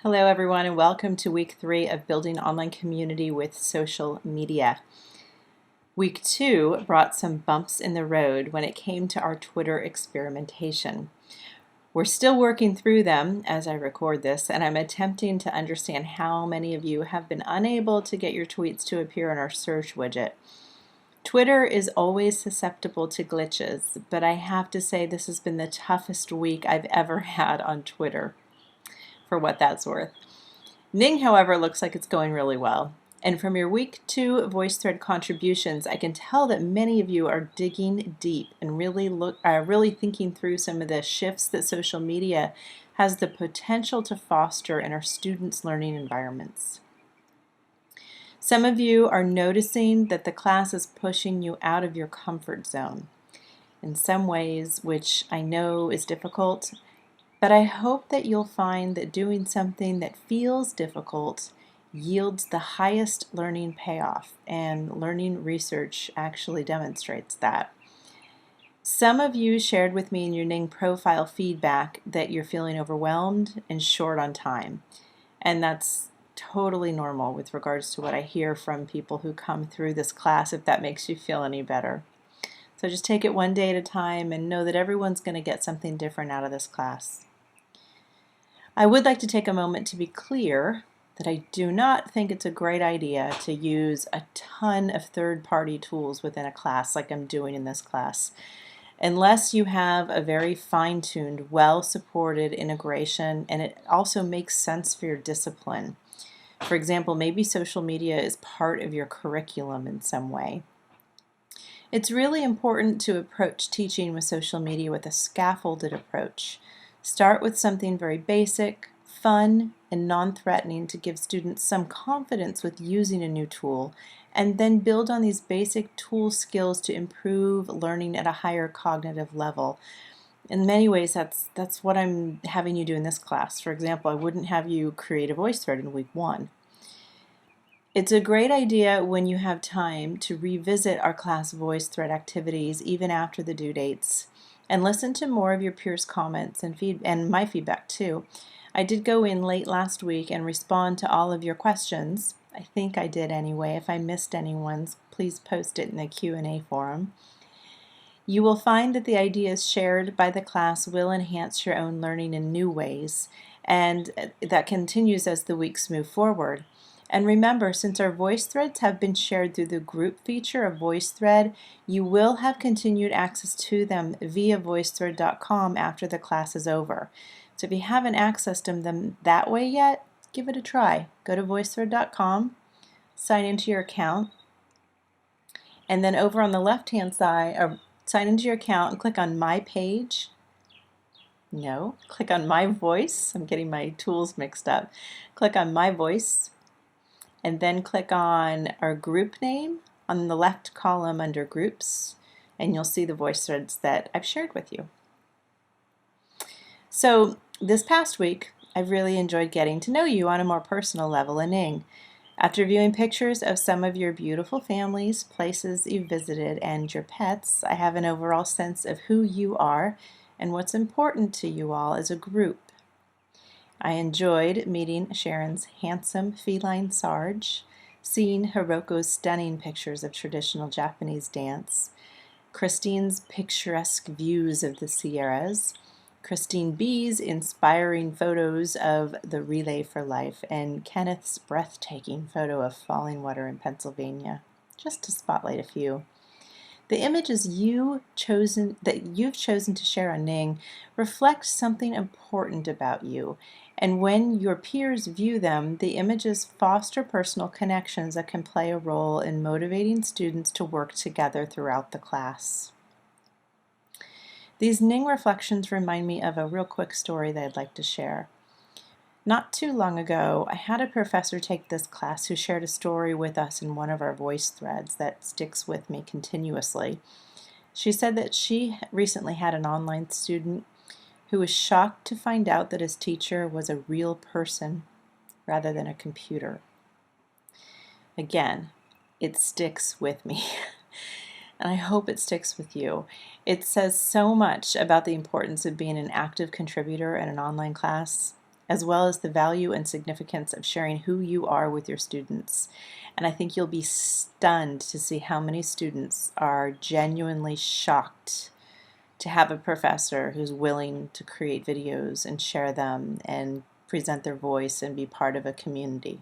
Hello everyone and welcome to week 3 of Building Online Community with Social Media. Week 2 brought some bumps in the road when it came to our Twitter experimentation. We're still working through them as I record this, and I'm attempting to understand how many of you have been unable to get your tweets to appear in our search widget. Twitter is always susceptible to glitches, but I have to say this has been the toughest week I've ever had on Twitter, for what that's worth. Ning, however, looks like it's going really well. And from your week 2 VoiceThread contributions, I can tell that many of you are digging deep and really thinking through some of the shifts that social media has the potential to foster in our students' learning environments. Some of you are noticing that the class is pushing you out of your comfort zone in some ways, which I know is difficult. But I hope that you'll find that doing something that feels difficult yields the highest learning payoff, and learning research actually demonstrates that. Some of you shared with me in your Ning profile feedback that you're feeling overwhelmed and short on time, and that's totally normal with regards to what I hear from people who come through this class, if that makes you feel any better. So just take it one day at a time and know that everyone's going to get something different out of this class. I would like to take a moment to be clear that I do not think it's a great idea to use a ton of third-party tools within a class like I'm doing in this class, unless you have a very fine-tuned, well-supported integration and it also makes sense for your discipline. For example, maybe social media is part of your curriculum in some way. It's really important to approach teaching with social media with a scaffolded approach. Start with something very basic, fun, and non-threatening to give students some confidence with using a new tool, and then build on these basic tool skills to improve learning at a higher cognitive level. In many ways, that's what I'm having you do in this class. For example, I wouldn't have you create a VoiceThread in week 1. It's a great idea when you have time to revisit our class VoiceThread activities even after the due dates, and listen to more of your peers' comments and my feedback too. I did go in late last week and respond to all of your questions. I think I did anyway. If I missed anyone's, please post it in the Q&A forum. You will find that the ideas shared by the class will enhance your own learning in new ways, and that continues as the weeks move forward. And remember, since our VoiceThreads have been shared through the group feature of VoiceThread, you will have continued access to them via voicethread.com after the class is over. So if you haven't accessed them that way yet, give it a try. Go to voicethread.com, sign into your account, and then over on the left-hand side, or sign into your account and click on My Page. No, click on My Voice. I'm getting my tools mixed up. Click on My Voice, and then click on our group name on the left column under Groups, and you'll see the VoiceThreads that I've shared with you. So this past week, I've really enjoyed getting to know you on a more personal level in Ning. After viewing pictures of some of your beautiful families, places you've visited, and your pets, I have an overall sense of who you are and what's important to you all as a group. I enjoyed meeting Sharon's handsome feline Sarge, seeing Hiroko's stunning pictures of traditional Japanese dance, Christine's picturesque views of the Sierras, Christine B's inspiring photos of the Relay for Life, and Kenneth's breathtaking photo of falling water in Pennsylvania, just to spotlight a few. The images you've chosen to share on Ning reflect something important about you, and when your peers view them, the images foster personal connections that can play a role in motivating students to work together throughout the class. These Ning reflections remind me of a real quick story that I'd like to share. Not too long ago, I had a professor take this class who shared a story with us in one of our VoiceThreads that sticks with me continuously. She said that she recently had an online student who was shocked to find out that his teacher was a real person rather than a computer. Again, it sticks with me. And I hope it sticks with you. It says so much about the importance of being an active contributor in an online class. as well as the value and significance of sharing who you are with your students. And I think you'll be stunned to see how many students are genuinely shocked to have a professor who's willing to create videos and share them and present their voice and be part of a community.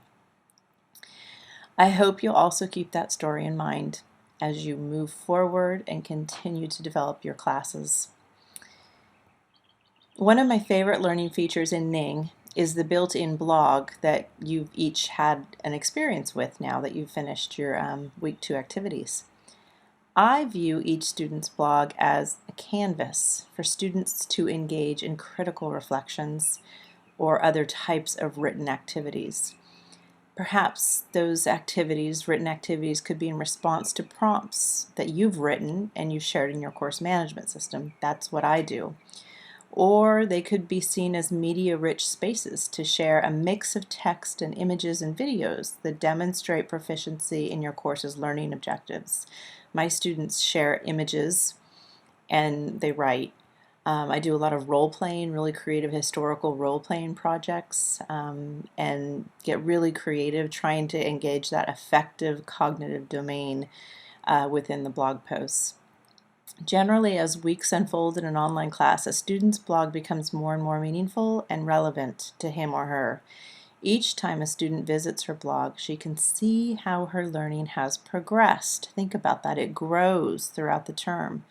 I hope you'll also keep that story in mind as you move forward and continue to develop your classes. One of my favorite learning features in Ning is the built-in blog that you've each had an experience with now that you've finished your week 2 activities. I view each student's blog as a canvas for students to engage in critical reflections or other types of written activities. Perhaps those activities, written activities, could be in response to prompts that you've written and you've shared in your course management system. That's what I do. Or they could be seen as media-rich spaces to share a mix of text and images and videos that demonstrate proficiency in your course's learning objectives. My students share images and they write. I do a lot of role-playing, really creative historical role-playing projects, and get really creative trying to engage that affective cognitive domain within the blog posts. Generally, as weeks unfold in an online class, a student's blog becomes more and more meaningful and relevant to him or her. Each time a student visits her blog, she can see how her learning has progressed. Think about that. It grows throughout the term.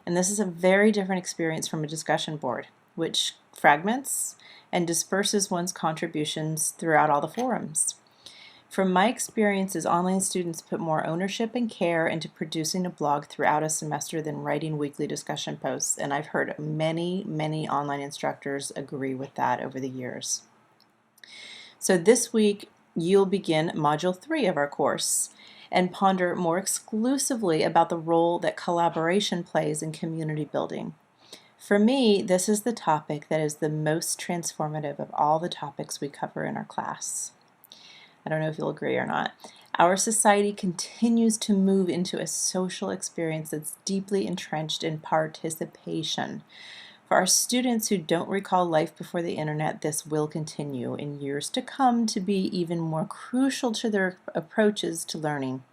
And this is a very different experience from a discussion board, which fragments and disperses one's contributions throughout all the forums. From my experiences, online students put more ownership and care into producing a blog throughout a semester than writing weekly discussion posts, and I've heard many, many online instructors agree with that over the years. So this week, you'll begin Module 3 of our course and ponder more exclusively about the role that collaboration plays in community building. For me, this is the topic that is the most transformative of all the topics we cover in our class. I don't know if you'll agree or not. Our society continues to move into a social experience that's deeply entrenched in participation. For our students who don't recall life before the internet, this will continue in years to come to be even more crucial to their approaches to learning.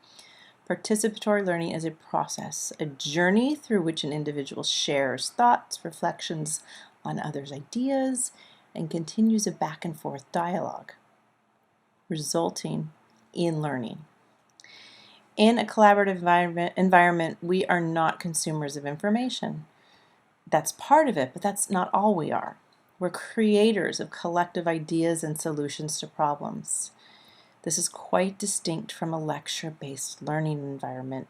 Participatory learning is a process, a journey through which an individual shares thoughts, reflections on others' ideas, and continues a back and forth dialogue, resulting in learning. In a collaborative environment, we are not consumers of information. That's part of it, but that's not all we are. We're creators of collective ideas and solutions to problems. This is quite distinct from a lecture-based learning environment.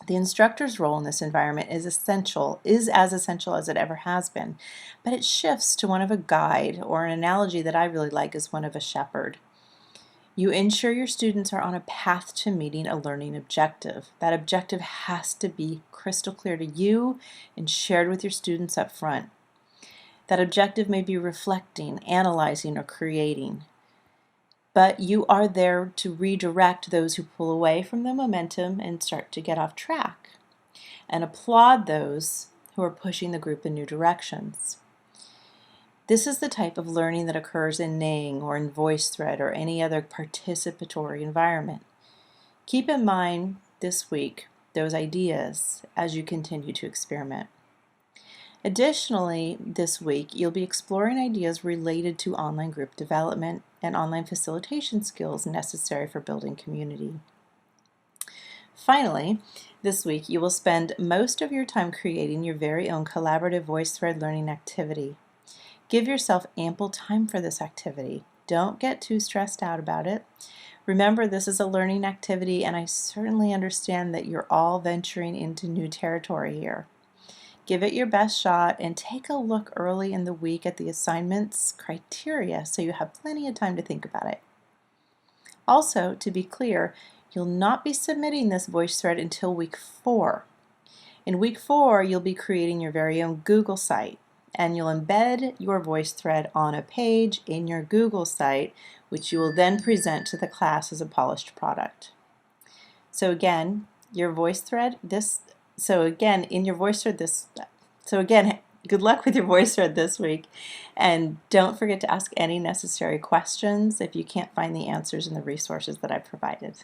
The instructor's role in this environment is as essential as it ever has been, but it shifts to one of a guide, or an analogy that I really like is one of a shepherd. You ensure your students are on a path to meeting a learning objective. That objective has to be crystal clear to you and shared with your students up front. That objective may be reflecting, analyzing, or creating. But you are there to redirect those who pull away from the momentum and start to get off track, and applaud those who are pushing the group in new directions. This is the type of learning that occurs in Ning or in VoiceThread or any other participatory environment. Keep in mind this week those ideas as you continue to experiment. Additionally, this week you'll be exploring ideas related to online group development and online facilitation skills necessary for building community. Finally, this week you will spend most of your time creating your very own collaborative VoiceThread learning activity. Give yourself ample time for this activity. Don't get too stressed out about it. Remember, this is a learning activity, and I certainly understand that you're all venturing into new territory here. Give it your best shot and take a look early in the week at the assignments criteria so you have plenty of time to think about it. Also, to be clear, you'll not be submitting this VoiceThread until week 4. In week 4, you'll be creating your very own Google site, and you'll embed your VoiceThread on a page in your Google site, which you will then present to the class as a polished product. So again, your VoiceThread, Good luck with your VoiceThread this week, and don't forget to ask any necessary questions if you can't find the answers in the resources that I provided.